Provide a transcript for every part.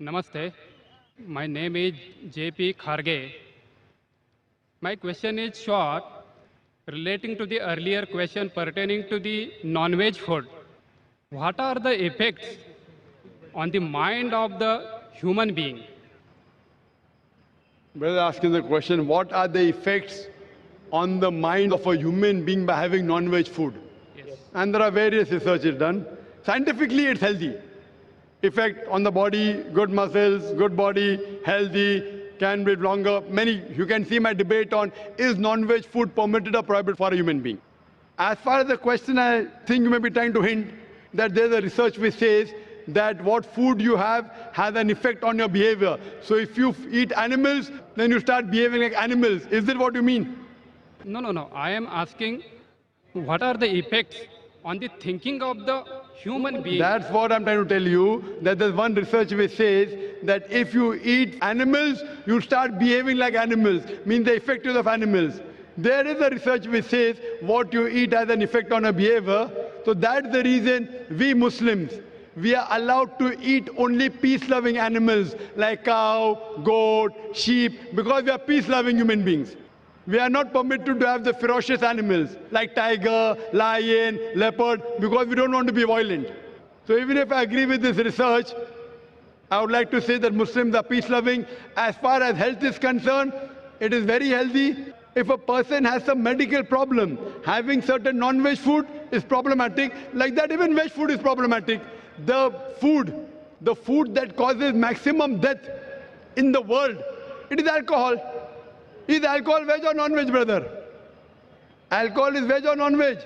Namaste. My name is JP Kharge. My question is short, relating to the earlier question pertaining to the non-veg food. What are the effects on the mind of the human being? Brother asking the question, what are the effects on the mind of a human being by having non-veg food? Yes. And there are various researches done. Scientifically, it's healthy. Effect on the body, good muscles, good body, healthy, can live longer. Many, you can see my debate on, is non-veg food permitted or prohibited for a human being? As far as the question, I think you may be trying to hint that there's a research which says that what food you have has an effect on your behavior. So if you eat animals, then you start behaving like animals. Is that what you mean? No. I am asking what are the effects on the thinking of the human being? That's what I'm trying to tell you, that there's one research which says that if you eat animals, you start behaving like animals, means the effect of animals. There is a research which says what you eat has an effect on your behavior. So that's the reason we Muslims, we are allowed to eat only peace-loving animals like cow, goat, sheep, because we are peace-loving human beings. We are not permitted to have the ferocious animals like tiger, lion, leopard, because we don't want to be violent. So even if I agree with this research, I would like to say that Muslims are peace-loving. As far as health is concerned, it is very healthy. If a person has some medical problem, having certain non-veg food is problematic. Like that, even veg food is problematic. The food that causes maximum death in the world, it is alcohol. Is alcohol veg or non-veg, brother? Alcohol is veg or non-veg?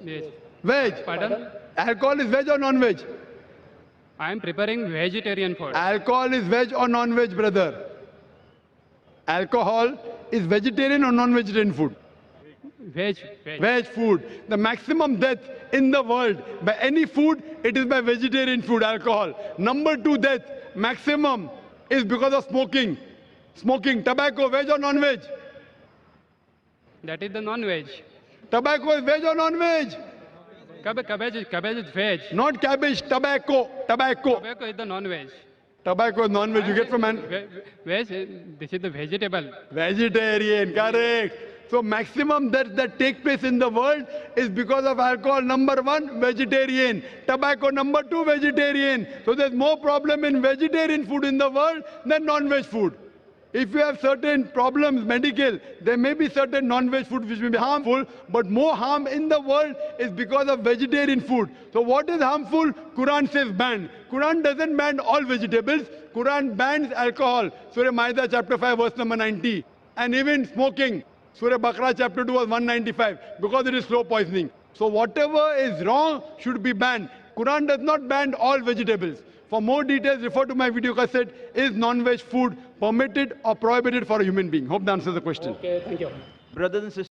Yes. Veg. Pardon? Alcohol is veg or non-veg? I am preparing vegetarian food. Alcohol is veg or non-veg, brother? Alcohol is vegetarian or non-vegetarian food? Veg. Veg food. The maximum death in the world by any food, it is by vegetarian food, alcohol. Number 2 death, maximum, is because of smoking. Smoking, tobacco, veg or non-veg? That is the non-veg. Tobacco is veg or non-veg? Cabbage is veg. Not cabbage, tobacco. Tobacco is the non-veg. Tobacco is non-veg, you get from an... Veg, this is the vegetable. Vegetarian, correct. So maximum deaths that take place in the world is because of alcohol. Number 1, vegetarian. Tobacco, number 2, vegetarian. So there's more problem in vegetarian food in the world than non-veg food. If you have certain problems, medical, there may be certain non-veg food which may be harmful, but more harm in the world is because of vegetarian food. So what is harmful? Quran says ban. Quran doesn't ban all vegetables. Quran bans alcohol. Surah Maida chapter 5 verse number 90. And even smoking. Surah Baqarah chapter 2 verse 195. Because it is slow poisoning. So whatever is wrong should be banned. Quran does not ban all vegetables. For more details, refer to my video cassette, is non-veg food permitted or prohibited for a human being? Hope that answers the question. Okay, thank you. Brothers and sisters,